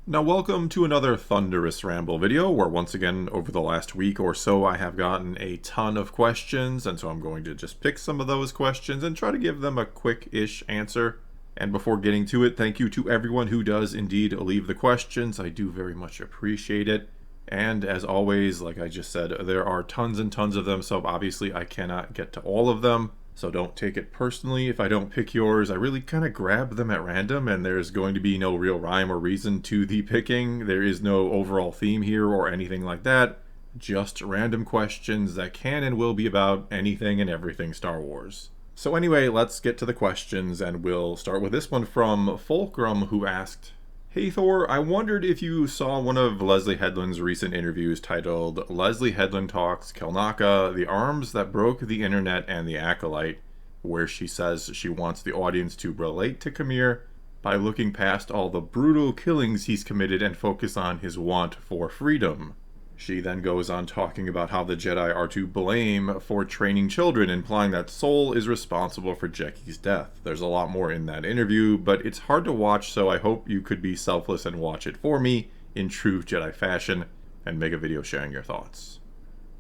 Now welcome to another Thunderous Ramble video, where once again over the last week or so I have gotten a ton of questions, and so I'm going to just pick some of those questions and try to give them a quick-ish answer. And before getting to it, thank you to everyone who does indeed leave the questions. I do very much appreciate it. And as always, like I just said, there are tons and tons of them, so obviously I cannot get to all of them. So don't take it personally if I don't pick yours. I really kind of grab them at random, and there's going to be no real rhyme or reason to the picking. There is no overall theme here or anything like that. Just random questions that can and will be about anything and everything Star Wars. So anyway, let's get to the questions, and we'll start with this one from Fulcrum, who asked, "Hey Thor, I wondered if you saw one of Leslie Headland's recent interviews titled Leslie Headland Talks Kelnaka, the Arms That Broke the Internet and the Acolyte, where she says she wants the audience to relate to Khmer by looking past all the brutal killings he's committed and focus on his want for freedom." She then goes on talking about how the Jedi are to blame for training children, implying that Soul is responsible for Jecki's death. There's a lot more in that interview, but it's hard to watch, so I hope you could be selfless and watch it for me in true Jedi fashion and make a video sharing your thoughts.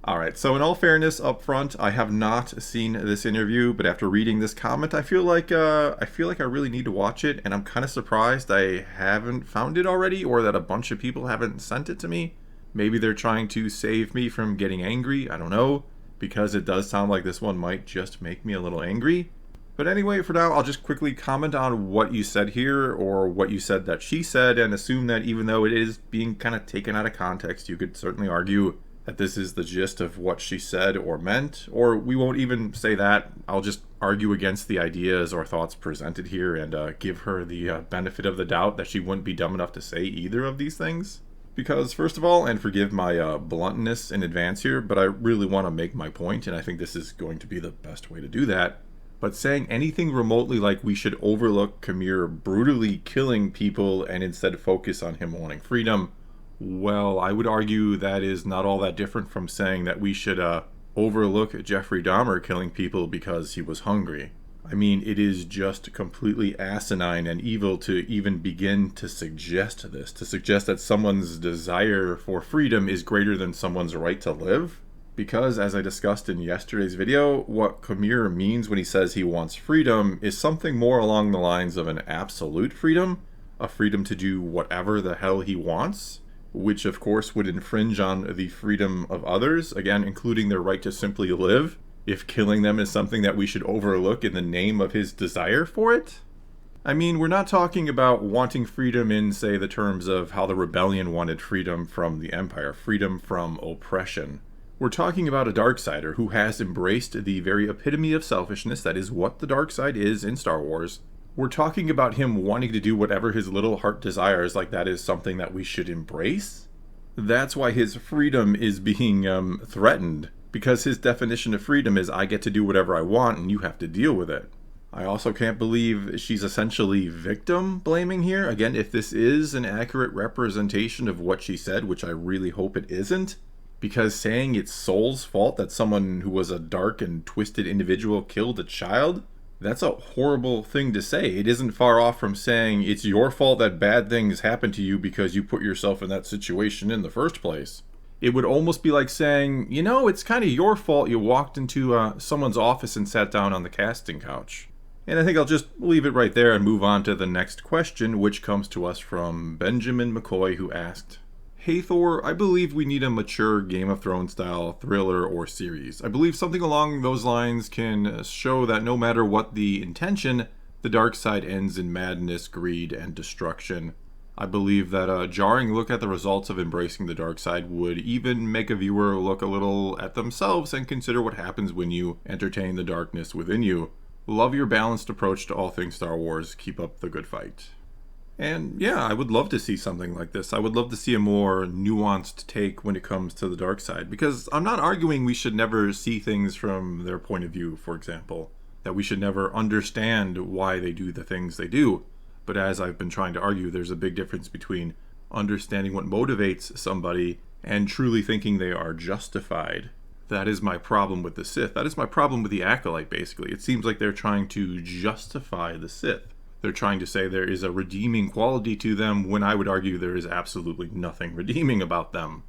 Alright, so in all fairness up front, I have not seen this interview, but after reading this comment, I feel like I really need to watch it, and I'm kind of surprised I haven't found it already, or that a bunch of people haven't sent it to me. Maybe they're trying to save me from getting angry, I don't know, because it does sound like this one might just make me a little angry. But anyway, for now, I'll just quickly comment on what you said here, or what you said that she said, and assume that even though it is being kind of taken out of context, you could certainly argue that this is the gist of what she said or meant, or we won't even say that. I'll just argue against the ideas or thoughts presented here and give her the benefit of the doubt that she wouldn't be dumb enough to say either of these things. Because, first of all, and forgive my bluntness in advance here, but I really want to make my point, and I think this is going to be the best way to do that. But saying anything remotely like we should overlook Khmer brutally killing people and instead focus on him wanting freedom, well, I would argue that is not all that different from saying that we should overlook Jeffrey Dahmer killing people because he was hungry. I mean, it is just completely asinine and evil to even begin to suggest this, to suggest that someone's desire for freedom is greater than someone's right to live. Because, as I discussed in yesterday's video, what Khmer means when he says he wants freedom is something more along the lines of an absolute freedom, a freedom to do whatever the hell he wants, which of course would infringe on the freedom of others, again, including their right to simply live, if killing them is something that we should overlook in the name of his desire for it. I mean, we're not talking about wanting freedom in, say, the terms of how the rebellion wanted freedom from the Empire, freedom from oppression. We're talking about a Darksider who has embraced the very epitome of selfishness that is what the Darkside is in Star Wars. We're talking about him wanting to do whatever his little heart desires, like that is something that we should embrace. That's why his freedom is being threatened. Because his definition of freedom is I get to do whatever I want and you have to deal with it. I also can't believe she's essentially victim blaming here. Again, if this is an accurate representation of what she said, which I really hope it isn't, because saying it's Soul's fault that someone who was a dark and twisted individual killed a child, that's a horrible thing to say. It isn't far off from saying it's your fault that bad things happen to you because you put yourself in that situation in the first place. It would almost be like saying, you know, it's kind of your fault you walked into someone's office and sat down on the casting couch. And I think I'll just leave it right there and move on to the next question, which comes to us from Benjamin McCoy, who asked, "Hey Thor, I believe we need a mature Game of Thrones style thriller or series. I believe something along those lines can show that no matter what the intention, the dark side ends in madness, greed, and destruction. I believe that a jarring look at the results of embracing the dark side would even make a viewer look a little at themselves and consider what happens when you entertain the darkness within you. Love your balanced approach to all things Star Wars. Keep up the good fight." And yeah, I would love to see something like this. I would love to see a more nuanced take when it comes to the dark side, because I'm not arguing we should never see things from their point of view, for example, that we should never understand why they do the things they do. But as I've been trying to argue, there's a big difference between understanding what motivates somebody and truly thinking they are justified. That is my problem with the Sith. That is my problem with the Acolyte, basically. It seems like they're trying to justify the Sith. They're trying to say there is a redeeming quality to them when I would argue there is absolutely nothing redeeming about them.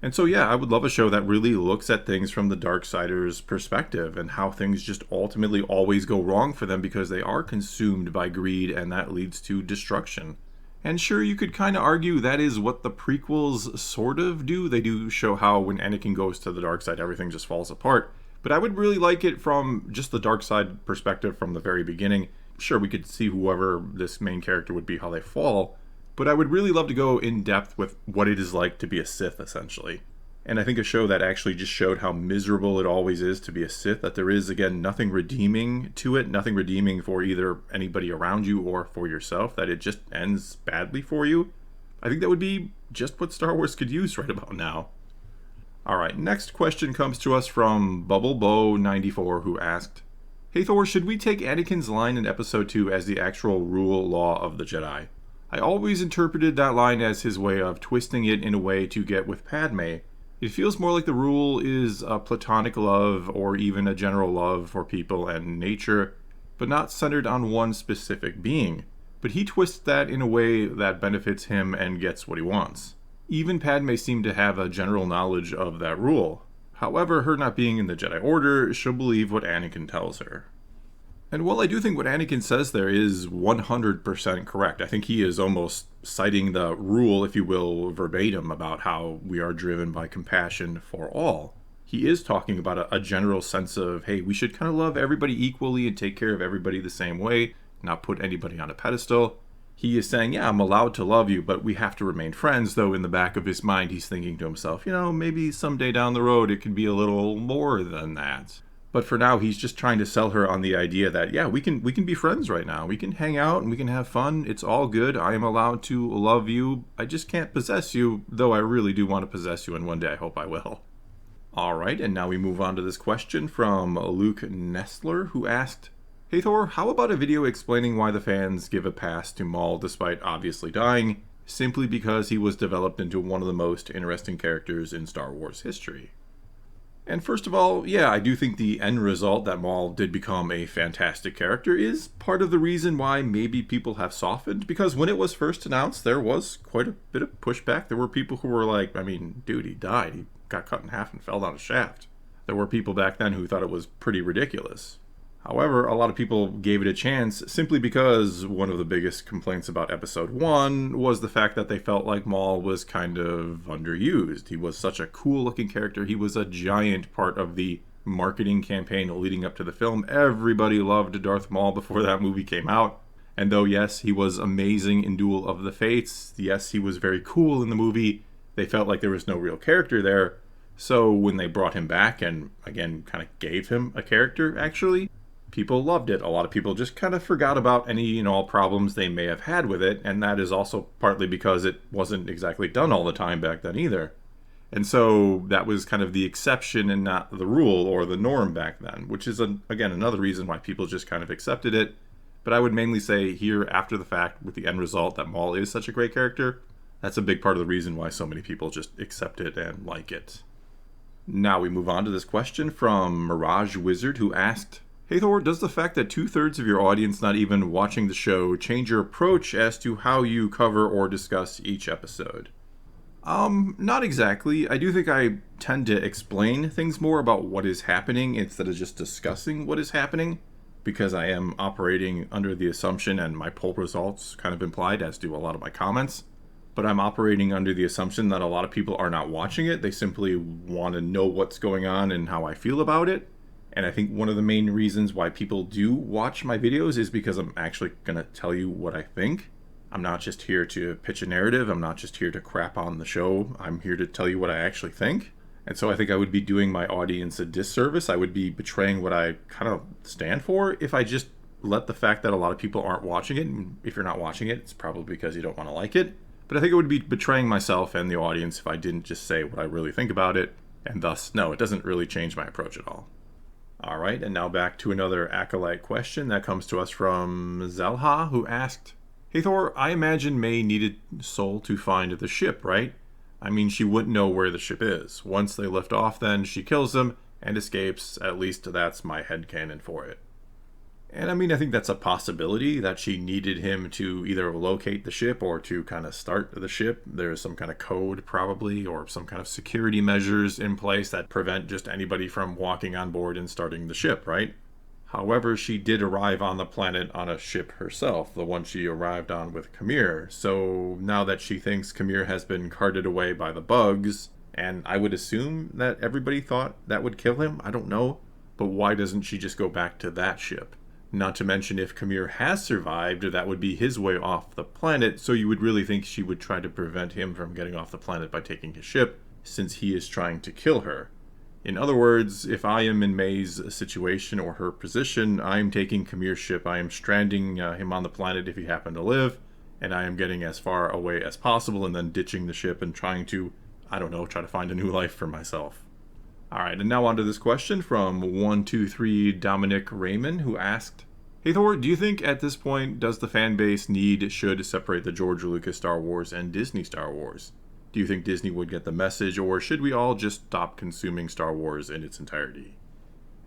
And so yeah, I would love a show that really looks at things from the Darksiders' perspective and how things just ultimately always go wrong for them because they are consumed by greed and that leads to destruction. And sure, you could kind of argue that is what the prequels sort of do. They do show how when Anakin goes to the dark side, everything just falls apart. But I would really like it from just the dark side perspective from the very beginning. Sure, we could see whoever this main character would be, how they fall. But I would really love to go in depth with what it is like to be a Sith, essentially. And I think a show that actually just showed how miserable it always is to be a Sith, that there is, again, nothing redeeming to it, nothing redeeming for either anybody around you or for yourself, that it just ends badly for you. I think that would be just what Star Wars could use right about now. Alright, next question comes to us from BubbleBow94, who asked, "Hey Thor, should we take Anakin's line in Episode 2 as the actual rule law of the Jedi? I always interpreted that line as his way of twisting it in a way to get with Padme. It feels more like the rule is a platonic love or even a general love for people and nature, but not centered on one specific being. But he twists that in a way that benefits him and gets what he wants. Even Padme seemed to have a general knowledge of that rule. However, her not being in the Jedi Order, she'll believe what Anakin tells her." And while I do think what Anakin says there is 100% correct, I think he is almost citing the rule, if you will, verbatim about how we are driven by compassion for all. He is talking about a general sense of, hey, we should kind of love everybody equally and take care of everybody the same way, not put anybody on a pedestal. He is saying, yeah, I'm allowed to love you, but we have to remain friends, though in the back of his mind he's thinking to himself, maybe someday down the road it could be a little more than that. But for now, he's just trying to sell her on the idea that, yeah, we can be friends right now. We can hang out and we can have fun. It's all good. I am allowed to love you. I just can't possess you, though I really do want to possess you, and one day I hope I will. All right, and now we move on to this question from Luke Nestler, who asked, "Hey Thor, how about a video explaining why the fans give a pass to Maul despite obviously dying, simply because he was developed into one of the most interesting characters in Star Wars history?" And first of all, yeah, I do think the end result that Maul did become a fantastic character is part of the reason why maybe people have softened, because when it was first announced, there was quite a bit of pushback. There were people who were like, dude, he died. He got cut in half and fell down a shaft. There were people back then who thought it was pretty ridiculous. However, a lot of people gave it a chance simply because one of the biggest complaints about Episode 1 was the fact that they felt like Maul was kind of underused. He was such a cool-looking character. He was a giant part of the marketing campaign leading up to the film. Everybody loved Darth Maul before that movie came out. And though, yes, he was amazing in Duel of the Fates, yes, he was very cool in the movie, they felt like there was no real character there. So when they brought him back and, again, kind of gave him a character, actually, people loved it. A lot of people just kind of forgot about any and all problems they may have had with it, and that is also partly because it wasn't exactly done all the time back then either. And so that was kind of the exception and not the rule or the norm back then, which is, again, another reason why people just kind of accepted it. But I would mainly say here, after the fact, with the end result that Maul is such a great character, that's a big part of the reason why so many people just accept it and like it. Now we move on to this question from Mirage Wizard, who asked, "Hey Thor, does the fact that 2/3 of your audience not even watching the show change your approach as to how you cover or discuss each episode?" Not exactly. I do think I tend to explain things more about what is happening instead of just discussing what is happening, because I am operating under the assumption, and my poll results kind of implied, as do a lot of my comments, but I'm operating under the assumption that a lot of people are not watching it. They simply want to know what's going on and how I feel about it. And I think one of the main reasons why people do watch my videos is because I'm actually going to tell you what I think. I'm not just here to pitch a narrative. I'm not just here to crap on the show. I'm here to tell you what I actually think. And so I think I would be doing my audience a disservice. I would be betraying what I kind of stand for if I just let the fact that a lot of people aren't watching it, and if you're not watching it, it's probably because you don't want to like it. But I think it would be betraying myself and the audience if I didn't just say what I really think about it. And thus, no, it doesn't really change my approach at all. All right, and now back to another Acolyte question that comes to us from Zelha, who asked, "Hey Thor, I imagine May needed Soul to find the ship, right? I mean, she wouldn't know where the ship is. Once they lift off, then she kills them and escapes. At least that's my headcanon for it." And I mean, I think that's a possibility that she needed him to either locate the ship or to kind of start the ship. There's some kind of code, probably, or some kind of security measures in place that prevent just anybody from walking on board and starting the ship, right? However, she did arrive on the planet on a ship herself, the one she arrived on with Kamir. So now that she thinks Kamir has been carted away by the bugs, and I would assume that everybody thought that would kill him, I don't know, but why doesn't she just go back to that ship? Not to mention, if Kamir has survived, that would be his way off the planet, so you would really think she would try to prevent him from getting off the planet by taking his ship, since he is trying to kill her. In other words, if I am in May's situation or her position, I am taking Kamir's ship, I am stranding him on the planet if he happened to live, and I am getting as far away as possible and then ditching the ship and trying to, I don't know, try to find a new life for myself. Alright, and now on to this question from 123 Dominic Raymond, who asked, "Hey Thor, do you think at this point does the fan base should separate the George Lucas Star Wars and Disney Star Wars? Do you think Disney would get the message, or should we all just stop consuming Star Wars in its entirety?"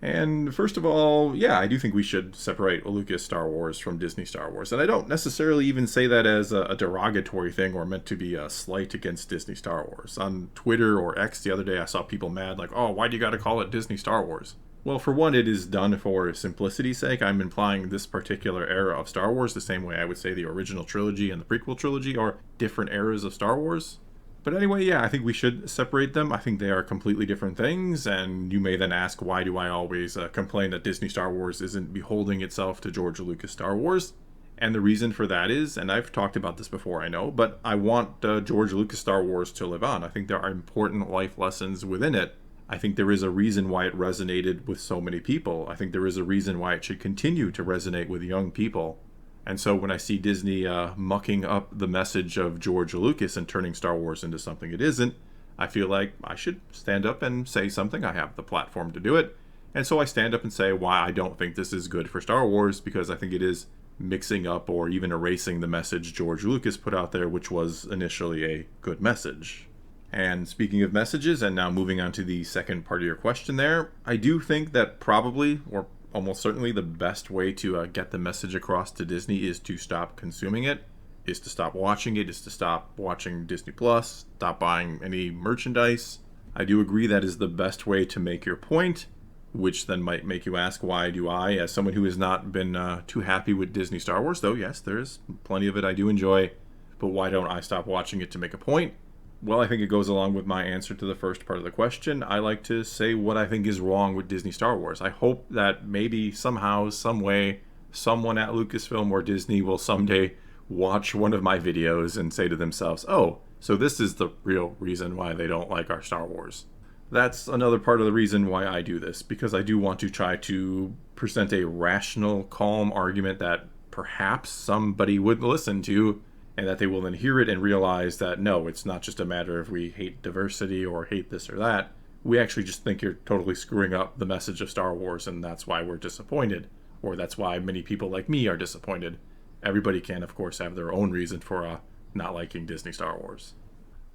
And first of all, yeah, I do think we should separate Lucas Star Wars from Disney Star Wars. And I don't necessarily even say that as a derogatory thing or meant to be a slight against Disney Star Wars. On Twitter or X the other day, I saw people mad like, oh, why do you gotta call it Disney Star Wars? Well, for one, it is done for simplicity's sake. I'm implying this particular era of Star Wars the same way I would say the original trilogy and the prequel trilogy are different eras of Star Wars. But anyway, yeah, I think we should separate them. I think they are completely different things, and you may then ask, why do I always complain that Disney Star Wars isn't beholding itself to George Lucas Star Wars? And the reason for that is, and I've talked about this before, I know, but I want George Lucas Star Wars to live on. I think there are important life lessons within it. I think there is a reason why it resonated with so many people. I think there is a reason why it should continue to resonate with young people. And so when I see Disney mucking up the message of George Lucas and turning Star Wars into something it isn't, I feel like I should stand up and say something. I have the platform to do it. And so I stand up and say why I don't think this is good for Star Wars, because I think it is mixing up or even erasing the message George Lucas put out there, which was initially a good message. And speaking of messages, and now moving on to the second part of your question there, I do think that probably, or almost certainly, the best way to get the message across to Disney is to stop consuming it, is to stop watching it, is to stop watching Disney Plus, stop buying any merchandise. I do agree that is the best way to make your point, which then might make you ask, why do I, as someone who has not been too happy with Disney Star Wars, though yes, there is plenty of it I do enjoy, but why don't I stop watching it to make a point? Well, I think it goes along with my answer to the first part of the question. I like to say what I think is wrong with Disney Star Wars. I hope that maybe somehow, some way, someone at Lucasfilm or Disney will someday watch one of my videos and say to themselves, oh, so this is the real reason why they don't like our Star Wars. That's another part of the reason why I do this, because I do want to try to present a rational, calm argument that perhaps somebody would listen to, and that they will then hear it and realize that no, it's not just a matter of we hate diversity or hate this or that. We actually just think you're totally screwing up the message of Star Wars, and that's why we're disappointed. Or that's why many people like me are disappointed. Everybody can, of course, have their own reason for not liking Disney Star Wars.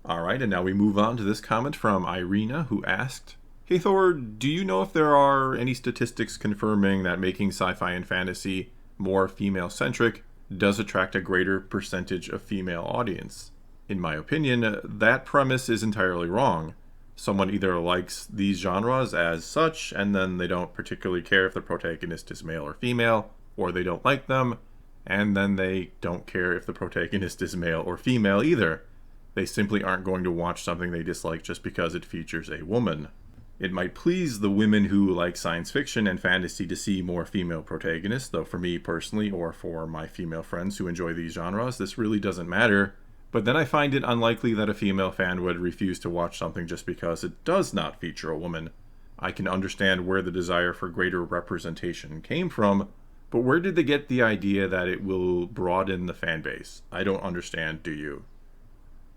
Alright, and now we move on to this comment from Irina, who asked, "Hey Thor, do you know if there are any statistics confirming that making sci-fi and fantasy more female-centric does attract a greater percentage of female audience? In my opinion, that premise is entirely wrong. Someone either likes these genres as such, and then they don't particularly care if the protagonist is male or female, or they don't like them, and then they don't care if the protagonist is male or female either. They simply aren't going to watch something they dislike just because it features a woman. It might please the women who like science fiction and fantasy to see more female protagonists, though for me personally, or for my female friends who enjoy these genres, this really doesn't matter. But then I find it unlikely that a female fan would refuse to watch something just because it does not feature a woman. I can understand where the desire for greater representation came from, but where did they get the idea that it will broaden the fan base? I don't understand, do you?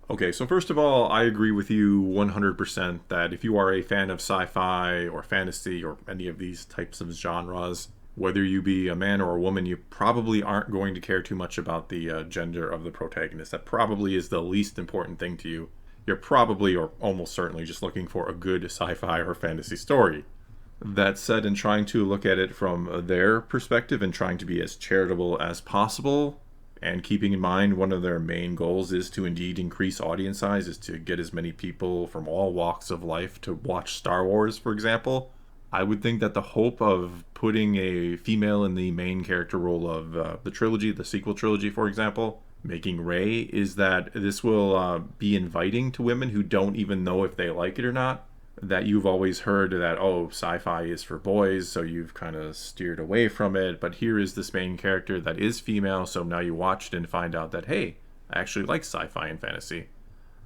Okay, so first of all, I agree with you 100% that if you are a fan of sci-fi or fantasy or any of these types of genres, whether you be a man or a woman, you probably aren't going to care too much about the gender of the protagonist. That probably is the least important thing to you. You're probably, or almost certainly, just looking for a good sci-fi or fantasy story. That said, in trying to look at it from their perspective and trying to be as charitable as possible, and keeping in mind one of their main goals is to indeed increase audience size, is to get as many people from all walks of life to watch Star Wars, for example, I would think that the hope of putting a female in the main character role of the trilogy, the sequel trilogy, for example, making Rey, is that this will be inviting to women who don't even know if they like it or not. That you've always heard that, oh, sci-fi is for boys, so you've kind of steered away from it, but here is this main character that is female, so now you watch it and find out that, hey, I actually like sci-fi and fantasy.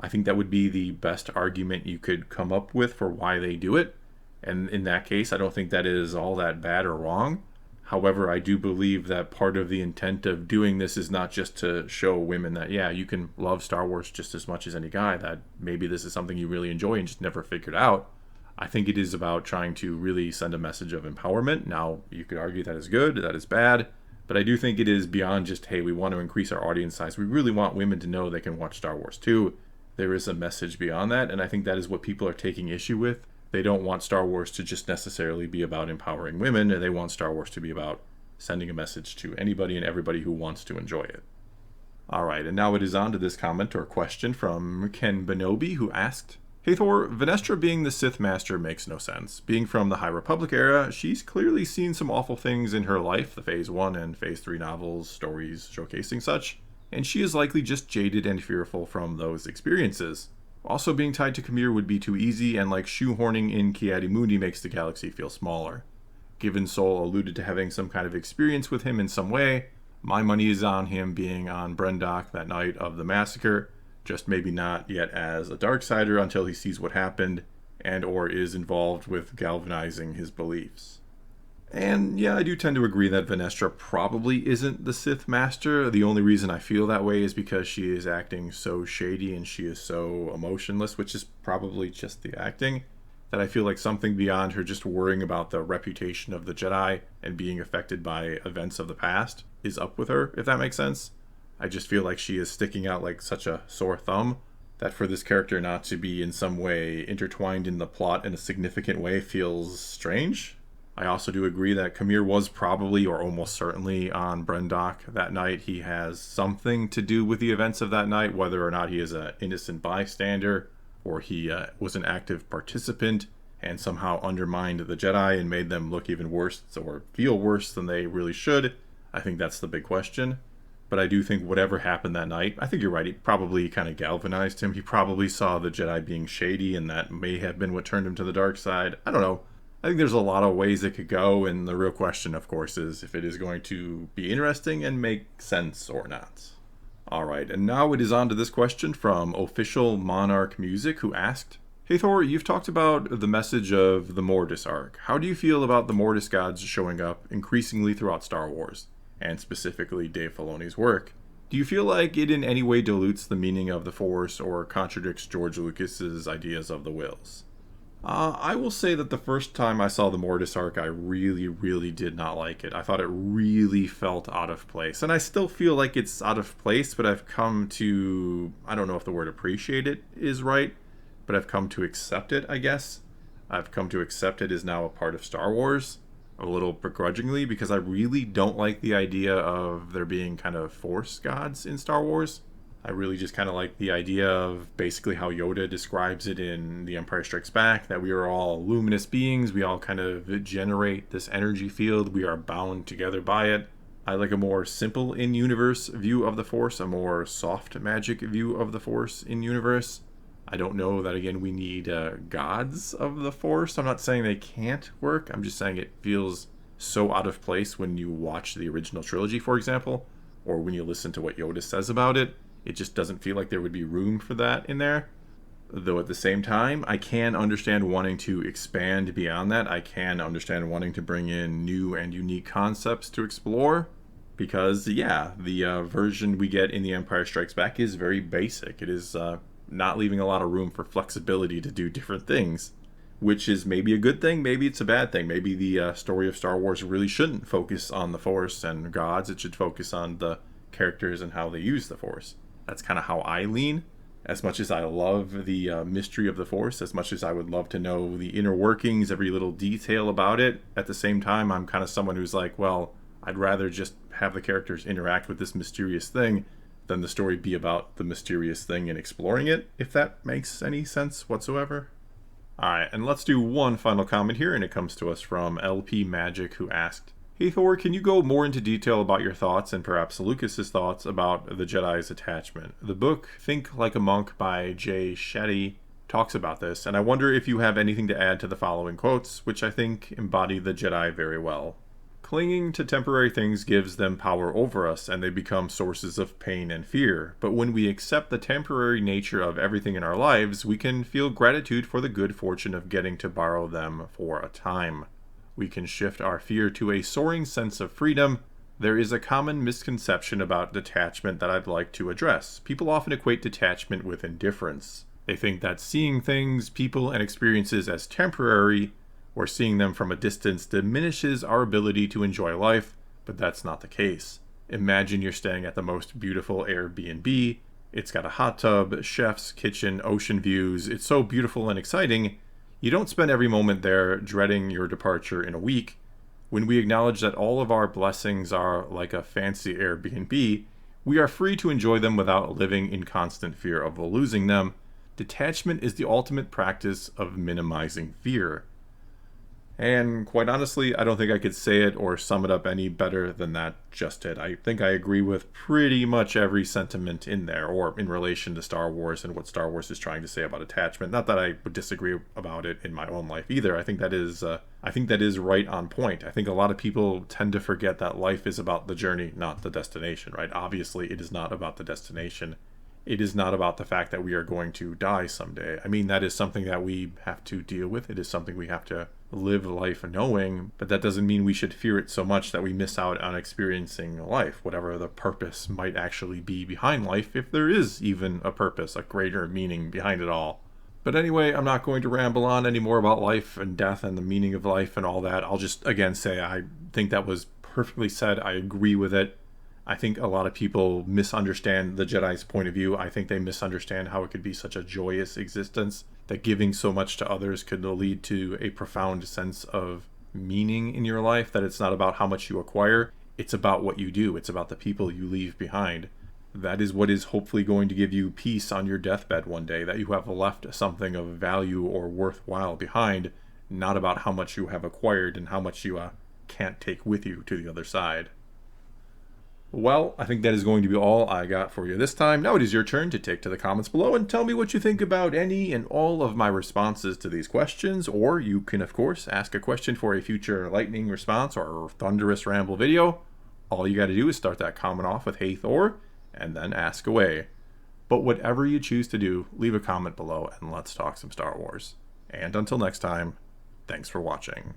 I think that would be the best argument you could come up with for why they do it, and in that case, I don't think that is all that bad or wrong. However, I do believe that part of the intent of doing this is not just to show women that, yeah, you can love Star Wars just as much as any guy, that maybe this is something you really enjoy and just never figured out. I think it is about trying to really send a message of empowerment. Now, you could argue that is good, that is bad, but I do think it is beyond just, hey, we want to increase our audience size. We really want women to know they can watch Star Wars too. There is a message beyond that, and I think that is what people are taking issue with. They don't want Star Wars to just necessarily be about empowering women. They want Star Wars to be about sending a message to anybody and everybody who wants to enjoy it. All right, and now it is on to this comment or question from Ken Benobi, who asked, "Hey Thor, Venestra being the Sith Master makes no sense. Being from the High Republic era, she's clearly seen some awful things in her life, the Phase 1 and Phase 3 novels, stories showcasing such, and she is likely just jaded and fearful from those experiences. Also, being tied to Khmer would be too easy, and like shoehorning in Ki-Adi-Mundi makes the galaxy feel smaller. Given Sol alluded to having some kind of experience with him in some way, my money is on him being on Brendock that night of the massacre, just maybe not yet as a Darksider until he sees what happened and or is involved with galvanizing his beliefs." And yeah, I do tend to agree that Venestra probably isn't the Sith Master. The only reason I feel that way is because she is acting so shady and she is so emotionless, which is probably just the acting, that I feel like something beyond her just worrying about the reputation of the Jedi and being affected by events of the past is up with her, if that makes sense. I just feel like she is sticking out like such a sore thumb that for this character not to be in some way intertwined in the plot in a significant way feels strange. I also do agree that Khmer was probably or almost certainly on Brendock that night. He has something to do with the events of that night, whether or not he is an innocent bystander or he was an active participant and somehow undermined the Jedi and made them look even worse or feel worse than they really should. I think that's the big question. But I do think whatever happened that night, I think you're right, it probably kind of galvanized him. He probably saw the Jedi being shady, and that may have been what turned him to the dark side. I don't know. I think there's a lot of ways it could go, and the real question, of course, is if it is going to be interesting and make sense or not. Alright, and now it is on to this question from Official Monarch Music, who asked, "Hey Thor, you've talked about the message of the Mortis arc. How do you feel about the Mortis gods showing up increasingly throughout Star Wars, and specifically Dave Filoni's work? Do you feel like it in any way dilutes the meaning of the Force or contradicts George Lucas's ideas of the Whills?" I will say that the first time I saw the Mortis arc, I really did not like it. I thought it really felt out of place. And I still feel like it's out of place, but I've come to, I don't know if the word appreciate it is right, but I've come to accept it, I guess. I've come to accept it as now a part of Star Wars, a little begrudgingly, because I really don't like the idea of there being kind of Force gods in Star Wars. I really just kind of like the idea of basically how Yoda describes it in The Empire Strikes Back, that we are all luminous beings, we all kind of generate this energy field, we are bound together by it. I like a more simple in-universe view of the Force, a more soft magic view of the Force in-universe. I don't know that, again, we need gods of the Force. I'm not saying they can't work, I'm just saying it feels so out of place when you watch the original trilogy, for example, or when you listen to what Yoda says about it. It just doesn't feel like there would be room for that in there. Though at the same time, I can understand wanting to expand beyond that. I can understand wanting to bring in new and unique concepts to explore. Because, yeah, the version we get in The Empire Strikes Back is very basic. It is not leaving a lot of room for flexibility to do different things. Which is maybe a good thing, maybe it's a bad thing. Maybe the story of Star Wars really shouldn't focus on the Force and gods. It should focus on the characters and how they use the Force. That's kind of how I lean. As much as I love the mystery of the Force, as much as I would love to know the inner workings, every little detail about it, at the same time, I'm kind of someone who's like, well, I'd rather just have the characters interact with this mysterious thing than the story be about the mysterious thing and exploring it, if that makes any sense whatsoever. Alright, and let's do one final comment here, and it comes to us from LP Magic, who asked, "Hey Thor, can you go more into detail about your thoughts, and perhaps Lucas's thoughts, about the Jedi's attachment? The book Think Like a Monk by Jecki talks about this, and I wonder if you have anything to add to the following quotes, which I think embody the Jedi very well. Clinging to temporary things gives them power over us, and they become sources of pain and fear. But when we accept the temporary nature of everything in our lives, we can feel gratitude for the good fortune of getting to borrow them for a time. We can shift our fear to a soaring sense of freedom. There is a common misconception about detachment that I'd like to address. People often equate detachment with indifference. They think that seeing things, people, and experiences as temporary, or seeing them from a distance, diminishes our ability to enjoy life, but that's not the case. Imagine you're staying at the most beautiful Airbnb. It's got a hot tub, chef's kitchen, ocean views. It's so beautiful and exciting. You don't spend every moment there dreading your departure in a week. When we acknowledge that all of our blessings are like a fancy Airbnb, we are free to enjoy them without living in constant fear of losing them. Detachment is the ultimate practice of minimizing fear." And quite honestly, I don't think I could say it or sum it up any better than that just did. I think I agree with pretty much every sentiment in there, or in relation to Star Wars and what Star Wars is trying to say about attachment. Not that I would disagree about it in my own life either. I think that is right on point. I think a lot of people tend to forget that life is about the journey, not the destination, right? Obviously, it is not about the destination. It is not about the fact that we are going to die someday. I mean, that is something that we have to deal with. It is something we have to live life knowing, but that doesn't mean we should fear it so much that we miss out on experiencing life, whatever the purpose might actually be behind life, if there is even a purpose, a greater meaning behind it all. But anyway, I'm not going to ramble on any more about life and death and the meaning of life and all that. I'll just, again, say I think that was perfectly said. I agree with it. I think a lot of people misunderstand the Jedi's point of view. I think they misunderstand how it could be such a joyous existence, that giving so much to others could lead to a profound sense of meaning in your life, that it's not about how much you acquire, it's about what you do, it's about the people you leave behind. That is what is hopefully going to give you peace on your deathbed one day, that you have left something of value or worthwhile behind, not about how much you have acquired and how much you can't take with you to the other side. Well, I think that is going to be all I got for you this time. Now it is your turn to take to the comments below and tell me what you think about any and all of my responses to these questions, or you can, of course, ask a question for a future lightning response or thunderous ramble video. All you got to do is start that comment off with "Hey Thor," and then ask away. But whatever you choose to do, leave a comment below and let's talk some Star Wars. And until next time, thanks for watching.